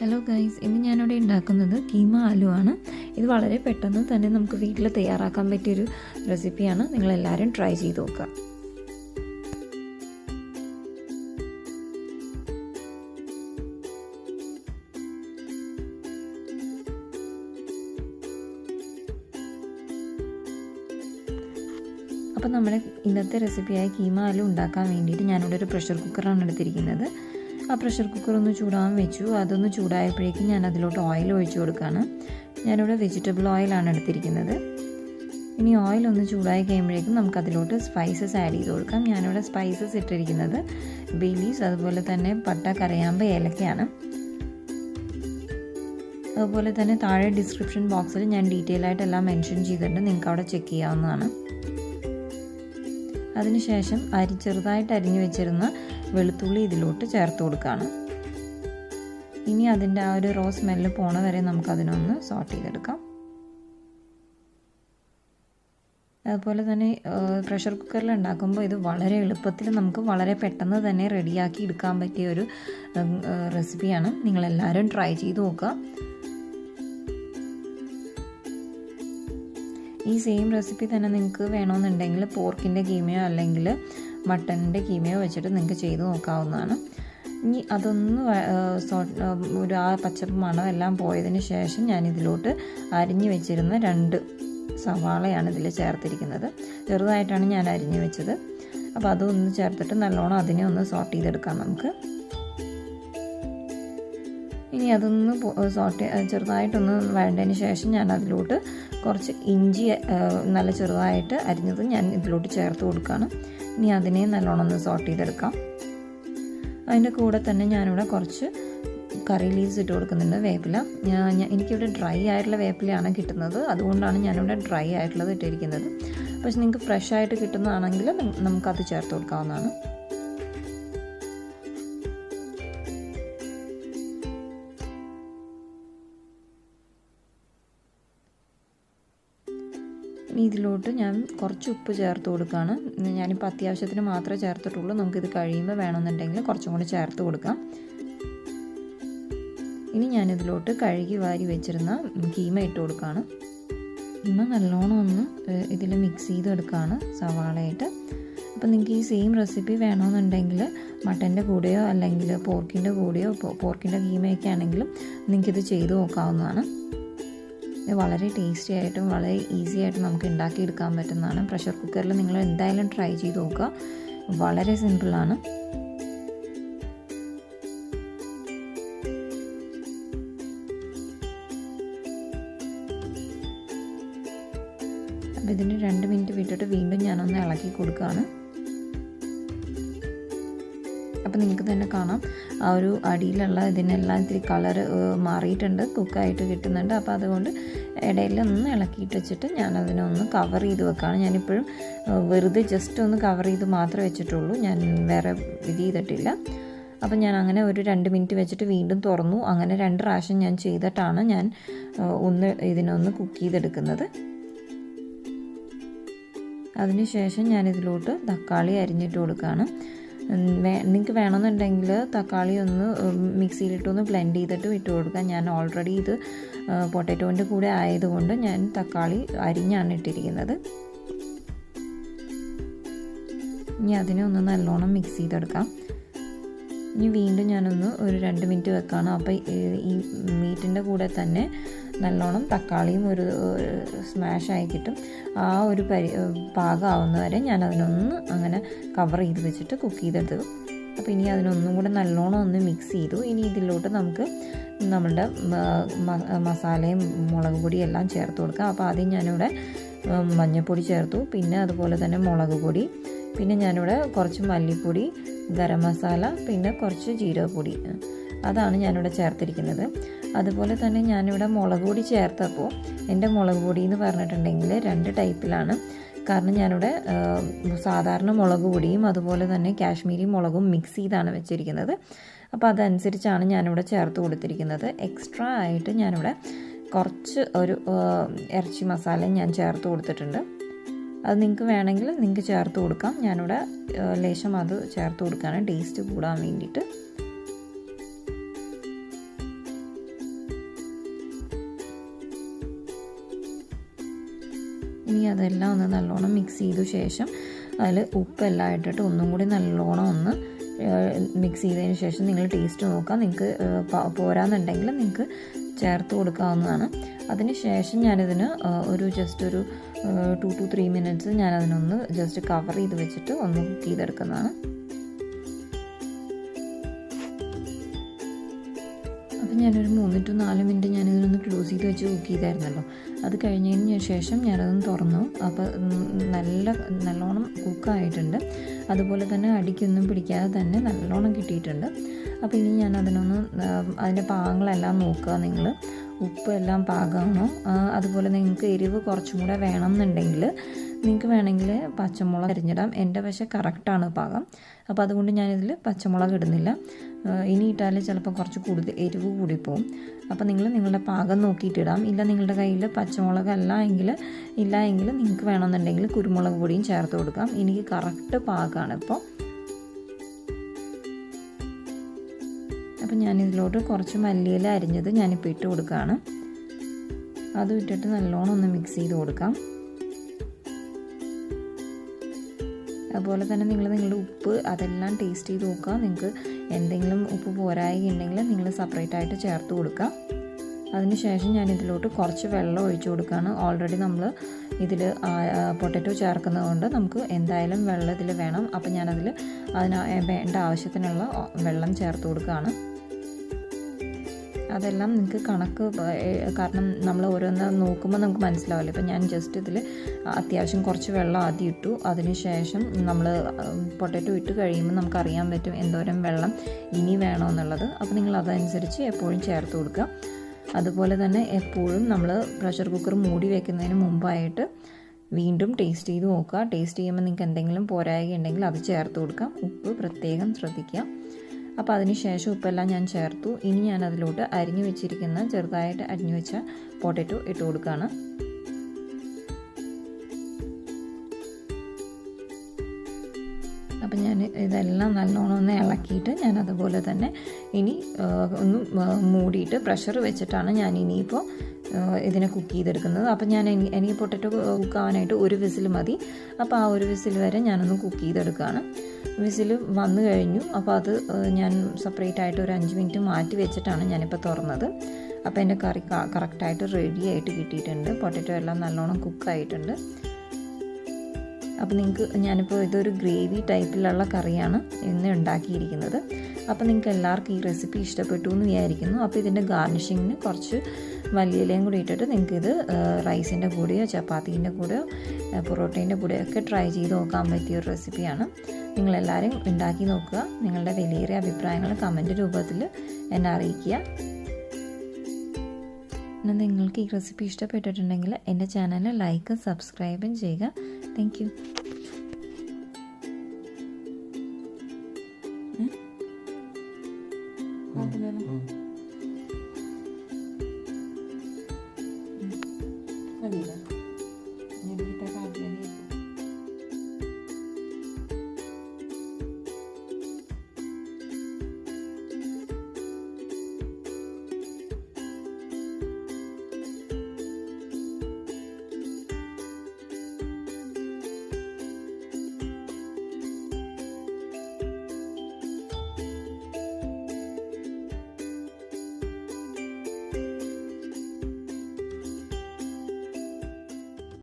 Hello guys, ഇന്ന് ഞാനിവിടെ ഉണ്ടാക്കുന്നത് കീമ ആലു ആണ്. ഇത് വളരെ പെട്ടെന്ന് തന്നെ നമുക്ക് വീട്ടിൽ തയ്യാറാക്കാൻ പറ്റിയൊരു റെസിപ്പിയാണ്. നിങ്ങളെല്ലാവരും ട്രൈ ചെയ്ത് നോക്കുക. അപ്പോൾ നമ്മുടെ ഇന്നത്തെ റെസിപ്പിയായ കീമ ആലു ഉണ്ടാക്കാൻ വേണ്ടിയിട്ട് ഞാനിവിടെ ഒരു പ്രഷർ കുക്കറാണ് എടുത്തിരിക്കുന്നത്. ആ പ്രഷർ കുക്കർ ഒന്ന് ചൂടാൻ വെച്ചു. അതൊന്ന് ചൂടായപ്പോഴേക്കും ഞാൻ അതിലോട്ട് ഓയിൽ ഒഴിച്ചു കൊടുക്കുകയാണ്. ഞാനിവിടെ വെജിറ്റബിൾ ഓയിലാണ് എടുത്തിരിക്കുന്നത്. ഇനി ഓയിൽ ഒന്ന് ചൂടായി കഴിയുമ്പോഴേക്കും നമുക്കതിലോട്ട് സ്പൈസസ് ആഡ് ചെയ്ത് കൊടുക്കാം. ഞാനിവിടെ സ്പൈസസ് ഇട്ടിരിക്കുന്നത് ബേ ലീവ്സ്, അതുപോലെ തന്നെ പട്ട, കരയാമ്പ്, ഏലക്കയാണ്. അതുപോലെ തന്നെ താഴെ ഡിസ്ക്രിപ്ഷൻ ബോക്സിൽ ഞാൻ ഡീറ്റെയിൽ ആയിട്ട് എല്ലാം മെൻഷൻ ചെയ്തിട്ടുണ്ട്, നിങ്ങൾക്ക് അവിടെ ചെക്ക് ചെയ്യാവുന്നതാണ്. അതിനുശേഷം ചെറുതായിട്ട് അരിഞ്ഞു വെച്ചിരുന്ന വെളുത്തുള്ളി ഇതിലോട്ട് ചേർത്ത് കൊടുക്കുകയാണ്. ഇനി അതിൻ്റെ ആ ഒരു റോ സ്മെല്ല് പോണ വരെ നമുക്കതിനൊന്ന് സോട്ട് ചെയ്തെടുക്കാം. അതുപോലെ തന്നെ പ്രഷർ കുക്കറിൽ ഉണ്ടാക്കുമ്പോൾ ഇത് വളരെ എളുപ്പത്തിൽ നമുക്ക് വളരെ പെട്ടെന്ന് തന്നെ റെഡിയാക്കി എടുക്കാൻ പറ്റിയ ഒരു റെസിപ്പിയാണ്. നിങ്ങളെല്ലാവരും ട്രൈ ചെയ്ത് നോക്കുക. ഈ സെയിം റെസിപ്പി തന്നെ നിങ്ങൾക്ക് വേണമെന്നുണ്ടെങ്കിൽ പോർക്കിൻ്റെ കീമയോ അല്ലെങ്കിൽ മട്ടൻ്റെ കീമയോ വെച്ചിട്ട് നിങ്ങൾക്ക് ചെയ്ത് നോക്കാവുന്നതാണ്. ഇനി അതൊന്ന് ഒരു ആ പച്ചപ്പ് മണം എല്ലാം പോയതിന് ശേഷം ഞാനിതിലോട്ട് അരിഞ്ഞു വെച്ചിരുന്ന 2 സവാളയാണ് ഇതിൽ ചേർത്തിരിക്കുന്നത്. ചെറുതായിട്ടാണ് ഞാൻ അരിഞ്ഞു വെച്ചത്. അപ്പോൾ അതൊന്ന് ചേർത്തിട്ട് നല്ലോണം അതിനെ ഒന്ന് സോട്ട് ചെയ്തെടുക്കാം നമുക്ക്. ഇനി അതൊന്ന് ചെറുതായിട്ടൊന്ന് വഴണ്ടതിന് ശേഷം ഞാൻ അതിലോട്ട് കുറച്ച് ഇഞ്ചി നല്ല ചെറുതായിട്ട് അരിഞ്ഞത് ഞാൻ ഇതിലോട്ട് ചേർത്ത് കൊടുക്കുകയാണ്. ഇനി അതിനെ നല്ലോണം ഒന്ന് സോട്ട് ചെയ്തെടുക്കാം. അതിൻ്റെ കൂടെ തന്നെ ഞാനിവിടെ കുറച്ച് കറി ലീവ്സ് ഇട്ട് കൊടുക്കുന്നുണ്ട്, വേപ്പില. എനിക്കിവിടെ ഡ്രൈ ആയിട്ടുള്ള വേപ്പിലയാണ് കിട്ടുന്നത്, അതുകൊണ്ടാണ് ഞാനിവിടെ ഡ്രൈ ആയിട്ടുള്ളത് ഇട്ടിരിക്കുന്നത്. പക്ഷെ നിങ്ങൾക്ക് ഫ്രഷ് ആയിട്ട് കിട്ടുന്നതാണെങ്കിൽ നമുക്കത് ചേർത്ത് കൊടുക്കാവുന്നതാണ്. ഇനി ഇതിലോട്ട് ഞാൻ കുറച്ച് ഉപ്പ് ചേർത്ത് കൊടുക്കുകയാണ്. ഞാനിപ്പോൾ അത്യാവശ്യത്തിന് മാത്രമേ ചേർത്തിട്ടുള്ളൂ. നമുക്കിത് കഴിയുമ്പോൾ വേണമെന്നുണ്ടെങ്കിൽ കുറച്ചും കൂടി ചേർത്ത് കൊടുക്കാം. ഇനി ഞാനിതിലോട്ട് കഴുകി വാരി വെച്ചിരുന്ന കീമ ഇട്ട് കൊടുക്കുകയാണ്. കീമ നല്ലോണം ഒന്ന് ഇതിൽ മിക്സ് ചെയ്തെടുക്കുകയാണ് സവാളയായിട്ട്. അപ്പോൾ നിങ്ങൾക്ക് ഈ സെയിം റെസിപ്പി വേണമെന്നുണ്ടെങ്കിൽ മട്ടൻ്റെ കൂടെയോ അല്ലെങ്കിൽ പോർക്കിൻ്റെ കൂടെയോ, പോർക്കിൻ്റെ കീമയൊക്കെ ആണെങ്കിലും നിങ്ങൾക്കിത് ചെയ്ത് നോക്കാവുന്നതാണ്. വളരെ ടേസ്റ്റി ആയിട്ടും വളരെ ഈസി ആയിട്ടും നമുക്ക് ഉണ്ടാക്കിയെടുക്കാൻ പറ്റുന്നതാണ്. പ്രഷർ കുക്കറിൽ നിങ്ങൾ എന്തായാലും ട്രൈ ചെയ്ത് നോക്കുക, വളരെ സിമ്പിളാണ്. അപ്പോൾ ഇതിന് 2 മിനിറ്റ് വിട്ടിട്ട് വീണ്ടും ഞാനൊന്ന് ഇളക്കി കൊടുക്കുകയാണ്. അപ്പോൾ നിങ്ങൾക്ക് തന്നെ കാണാം ആ ഒരു അടിയിലുള്ള ഇതിനെല്ലാം ഇത്തിരി കളർ മാറിയിട്ടുണ്ട്, കുക്കായിട്ട് കിട്ടുന്നുണ്ട്. അപ്പോൾ അതുകൊണ്ട് ഇടയിലൊന്ന് ഇളക്കിയിട്ട് വെച്ചിട്ട് ഞാനതിനൊന്ന് കവർ ചെയ്ത് വെക്കുകയാണ്. ഞാനിപ്പോഴും വെറുതെ ജസ്റ്റ് ഒന്ന് കവർ ചെയ്ത് മാത്രമേ വെച്ചിട്ടുള്ളൂ, ഞാൻ വേറെ ഇത് ചെയ്തിട്ടില്ല. അപ്പോൾ ഞാൻ അങ്ങനെ ഒരു 2 മിനിറ്റ് വെച്ചിട്ട് വീണ്ടും തുറന്നു. അങ്ങനെ 2 പ്രാവശ്യം ഞാൻ ചെയ്തിട്ടാണ് ഞാൻ ഇതിനൊന്ന് കുക്ക് ചെയ്തെടുക്കുന്നത്. അതിനുശേഷം ഞാനിതിലോട്ട് തക്കാളി അരിഞ്ഞിട്ട് കൊടുക്കുകയാണ്. നിങ്ങൾക്ക് വേണമെന്നുണ്ടെങ്കിൽ തക്കാളി ഒന്ന് മിക്സിയിലിട്ടൊന്ന് ബ്ലെൻഡ് ചെയ്തിട്ട് ഇട്ട് കൊടുക്കാം. ഞാൻ ഓൾറെഡി ഇത് പൊട്ടാറ്റോൻ്റെ കൂടെ ആയതുകൊണ്ട് ഞാൻ തക്കാളി അരിഞ്ഞാണ് ഇട്ടിരിക്കുന്നത്. ഇനി അതിനെ ഒന്ന് നല്ലോണം മിക്സ് ചെയ്തെടുക്കാം. ഇനി വീണ്ടും ഞാനൊന്ന് ഒരു 2 മിനിറ്റ് വെക്കുകയാണ്. അപ്പോൾ ഈ മീറ്റിൻ്റെ കൂടെ തന്നെ നല്ലോണം തക്കാളിയും ഒരു സ്മാഷായി കിട്ടും. ആ ഒരു പാകമാവുന്ന വരെ ഞാനതിനൊന്ന് അങ്ങനെ കവർ ചെയ്ത് വെച്ചിട്ട് കുക്ക് ചെയ്തെടുത്തു. അപ്പോൾ ഇനി അതിനൊന്നും കൂടെ നല്ലോണം ഒന്ന് മിക്സ് ചെയ്തു. ഇനി ഇതിലോട്ട് നമുക്ക് നമ്മളുടെ മസാലയും മുളക് പൊടിയും എല്ലാം ചേർത്ത് കൊടുക്കാം. അപ്പോൾ ആദ്യം ഞാനിവിടെ മഞ്ഞൾപ്പൊടി ചേർത്തു, പിന്നെ അതുപോലെ തന്നെ മുളക് പൊടി, പിന്നെ ഞാനിവിടെ കുറച്ച് മല്ലിപ്പൊടി, ഗരം മസാല, പിന്നെ കുറച്ച് ജീരകപ്പൊടി, അതാണ് ഞാനിവിടെ ചേർത്തിരിക്കുന്നത്. അതുപോലെ തന്നെ ഞാനിവിടെ മുളക് പൊടി ചേർത്തപ്പോൾ എൻ്റെ മുളക് പൊടി എന്ന് പറഞ്ഞിട്ടുണ്ടെങ്കിൽ 2 ടൈപ്പിലാണ്. കാരണം ഞാനിവിടെ സാധാരണ മുളക് പൊടിയും അതുപോലെ തന്നെ കാശ്മീരി മുളകും മിക്സ് ചെയ്താണ് വെച്ചിരിക്കുന്നത്. അപ്പോൾ അതനുസരിച്ചാണ് ഞാനിവിടെ ചേർത്ത് കൊടുത്തിരിക്കുന്നത്. എക്സ്ട്രാ ആയിട്ട് ഞാനിവിടെ കുറച്ച് ഒരു ഇറച്ചി മസാലയും ഞാൻ ചേർത്ത് കൊടുത്തിട്ടുണ്ട്. അത് നിങ്ങൾക്ക് വേണമെങ്കിൽ നിങ്ങൾക്ക് ചേർത്ത് കൊടുക്കാം. ഞാനിവിടെ ലേശം അത് ചേർത്ത് കൊടുക്കുകയാണ് ടേസ്റ്റ് കൂടാൻ വേണ്ടിയിട്ട്. ഇതെല്ലാം ഒന്ന് നല്ലോണം മിക്സ് ചെയ്ത ശേഷം അതിൽ ഉപ്പെല്ലാം ഇട്ടിട്ട് ഒന്നും കൂടി നല്ലോണം ഒന്ന് മിക്സ് ചെയ്തതിന് ശേഷം നിങ്ങൾ ടേസ്റ്റ് നോക്കുക. നിങ്ങൾക്ക് പോരാന്നുണ്ടെങ്കിൽ നിങ്ങൾക്ക് ചേർത്ത് കൊടുക്കാവുന്നതാണ്. അതിന് ശേഷം ഞാനിതിന് ജസ്റ്റ് ഒരു 2 to 3 minutes ഞാനതിനൊന്ന് ജസ്റ്റ് കവർ ചെയ്ത് വെച്ചിട്ട് ഒന്ന് കുക്ക് ചെയ്തെടുക്കുന്നതാണ്. അപ്പം ഞാനൊരു 3 to 4 minute ഞാനിതിനൊന്ന് ക്ലോസ് ചെയ്ത് വെച്ച് കുക്ക് ചെയ്തായിരുന്നല്ലോ. അത് കഴിഞ്ഞതിന് ശേഷം ഞാനതൊന്ന് തുറന്നു. അപ്പോൾ നല്ലോണം കുക്കായിട്ടുണ്ട്. അതുപോലെ തന്നെ അടിക്കൊന്നും പിടിക്കാതെ തന്നെ നല്ലോണം കിട്ടിയിട്ടുണ്ട്. അപ്പോൾ ഇനി ഞാൻ അതിൻ്റെ പാകങ്ങളെല്ലാം നോക്കുക. നിങ്ങൾ ഉപ്പ് എല്ലാം പാകമാണോ, അതുപോലെ നിങ്ങൾക്ക് എരിവ് കുറച്ചും കൂടെ വേണം എന്നുണ്ടെങ്കിൽ നിങ്ങൾക്ക് വേണമെങ്കിൽ പച്ചമുളക് അരിഞ്ഞിടാം. എൻ്റെ പക്ഷേ കറക്റ്റാണ് പാകം. അപ്പോൾ അതുകൊണ്ട് ഞാനിതിൽ പച്ചമുളക് ഇടുന്നില്ല. ഇനി ഇട്ടാൽ ചിലപ്പോൾ കുറച്ച് കൂടുതൽ എരിവ് കൂടിപ്പോവും. അപ്പോൾ നിങ്ങൾ നിങ്ങളുടെ പാകം നോക്കിയിട്ടിടാം. ഇല്ല നിങ്ങളുടെ കയ്യിൽ പച്ചമുളക് ഇല്ല എങ്കിൽ നിങ്ങൾക്ക് വേണമെന്നുണ്ടെങ്കിൽ കുരുമുളക് പൊടിയും ചേർത്ത് കൊടുക്കാം. എനിക്ക് കറക്റ്റ് പാകമാണ് ഇപ്പോൾ. അപ്പം ഞാനിതിലോട്ട് കുറച്ച് മല്ലിയില അരിഞ്ഞത് ഞാനിപ്പോൾ ഇട്ട് കൊടുക്കുകയാണ്. അതും ഇട്ടിട്ട് നല്ലോണം ഒന്ന് മിക്സ് ചെയ്ത് കൊടുക്കാം. അതുപോലെ തന്നെ നിങ്ങളുടെ ഉപ്പ് അതെല്ലാം ടേസ്റ്റ് ചെയ്ത് നോക്കുക. നിങ്ങൾക്ക് എന്തെങ്കിലും ഉപ്പ് പോരായികയുണ്ടെങ്കിൽ നിങ്ങൾ സെപ്പറേറ്റ് ആയിട്ട് ചേർത്ത് കൊടുക്കുക. അതിനുശേഷം ഞാനിതിലോട്ട് കുറച്ച് വെള്ളം ഒഴിച്ചു കൊടുക്കുകയാണ്. ഓൾറെഡി നമ്മൾ ഇതിൽ പൊട്ടറ്റോ ചേർക്കുന്നത് കൊണ്ട് നമുക്ക് എന്തായാലും വെള്ളം ഇതിൽ വേണം. അപ്പം അതിന് വേണ്ട ആവശ്യത്തിനുള്ള വെള്ളം ചേർത്ത് കൊടുക്കുകയാണ്. അതെല്ലാം നിങ്ങൾക്ക് കണക്ക്, കാരണം നമ്മൾ ഓരോന്ന് നോക്കുമ്പോൾ നമുക്ക് മനസ്സിലാവില്ല. ഇപ്പം ഞാൻ ജസ്റ്റ് ഇതിൽ അത്യാവശ്യം കുറച്ച് വെള്ളം ആദ്യം ഇട്ടു. അതിനുശേഷം നമ്മൾ പൊട്ടറ്റോ ഇട്ട് കഴിയുമ്പോൾ നമുക്കറിയാൻ പറ്റും എന്തോരം വെള്ളം ഇനി വേണമെന്നുള്ളത്. അപ്പോൾ നിങ്ങൾ അതനുസരിച്ച് എപ്പോഴും ചേർത്ത് കൊടുക്കുക. അതുപോലെ തന്നെ എപ്പോഴും നമ്മൾ പ്രഷർ കുക്കർ മൂടി വെക്കുന്നതിന് മുമ്പായിട്ട് വീണ്ടും ടേസ്റ്റ് ചെയ്ത് നോക്കുക. ടേസ്റ്റ് ചെയ്യുമ്പോൾ നിങ്ങൾക്ക് എന്തെങ്കിലും പോരായ്കയുണ്ടെങ്കിൽ അത് ചേർത്ത് കൊടുക്കാം. ഉപ്പ് പ്രത്യേകം ശ്രദ്ധിക്കുക. അപ്പോൾ അതിന് ശേഷം ഉപ്പെല്ലാം ഞാൻ ചേർത്തു. ഇനി ഞാൻ അതിലോട്ട് ചെറുതായിട്ട് അരിഞ്ഞു വെച്ച പൊട്ടറ്റോ ഇട്ട് കൊടുക്കുകയാണ്. അപ്പം ഞാൻ ഇതെല്ലാം നല്ലോണം ഒന്ന് ഇളക്കിയിട്ട് ഞാൻ അതുപോലെ തന്നെ ഇനി ഒന്ന് മൂടിയിട്ട് പ്രഷർ വെച്ചിട്ടാണ് ഞാൻ ഇനിയിപ്പോൾ ഇതിനെ കുക്ക് ചെയ്തെടുക്കുന്നത്. അപ്പം എനിക്ക് പൊട്ടറ്റോ കുക്കാവാനായിട്ട് ഒരു വിസിൽ മതി. അപ്പോൾ ആ ഒരു വിസിൽ വരെ ഞാനൊന്ന് കുക്ക് ചെയ്തെടുക്കുകയാണ്. വിസിൽ വന്നു കഴിഞ്ഞു. അപ്പോൾ അത് ഞാൻ സെപ്പറേറ്റ് ആയിട്ട് ഒരു 5 മിനിറ്റ് മാറ്റി വെച്ചിട്ടാണ് ഞാനിപ്പോൾ തുറന്നത്. അപ്പോൾ എൻ്റെ കറി കറക്റ്റായിട്ട് റെഡി ആയിട്ട് കിട്ടിയിട്ടുണ്ട്. പൊട്ടറ്റോ എല്ലാം നല്ലോണം കുക്കായിട്ടുണ്ട്. അപ്പോൾ ഞാനിപ്പോൾ ഇതൊരു ഗ്രേവി ടൈപ്പിലുള്ള കറിയാണ് ഇന്ന് ഉണ്ടാക്കിയിരിക്കുന്നത്. അപ്പോൾ നിങ്ങൾക്ക് എല്ലാവർക്കും ഈ റെസിപ്പി ഇഷ്ടപ്പെട്ടു എന്ന് വിചാരിക്കുന്നു. അപ്പോൾ ഇതിൻ്റെ ഗാർണിഷിങ്ങിന് കുറച്ച് മല്ലിയിലയും കൂടി ഇട്ടിട്ട് നിങ്ങൾക്കിത് റൈസിൻ്റെ കൂടെയോ ചപ്പാത്തീൻ്റെ കൂടെയോ പൊറോട്ടേൻ്റെ കൂടെയോ ഒക്കെ ട്രൈ ചെയ്ത് നോക്കാൻ പറ്റിയൊരു റെസിപ്പിയാണ്. നിങ്ങളെല്ലാവരും ഉണ്ടാക്കി നോക്കുക. നിങ്ങളുടെ വിലയേറിയ അഭിപ്രായങ്ങൾ കമൻറ്റ് രൂപത്തിൽ എന്നെ അറിയിക്കുക. നിങ്ങൾക്ക് ഈ റെസിപ്പി ഇഷ്ടപ്പെട്ടിട്ടുണ്ടെങ്കിൽ എൻ്റെ ചാനൽ ലൈക്കും സബ്സ്ക്രൈബും ചെയ്യുക. Thank you.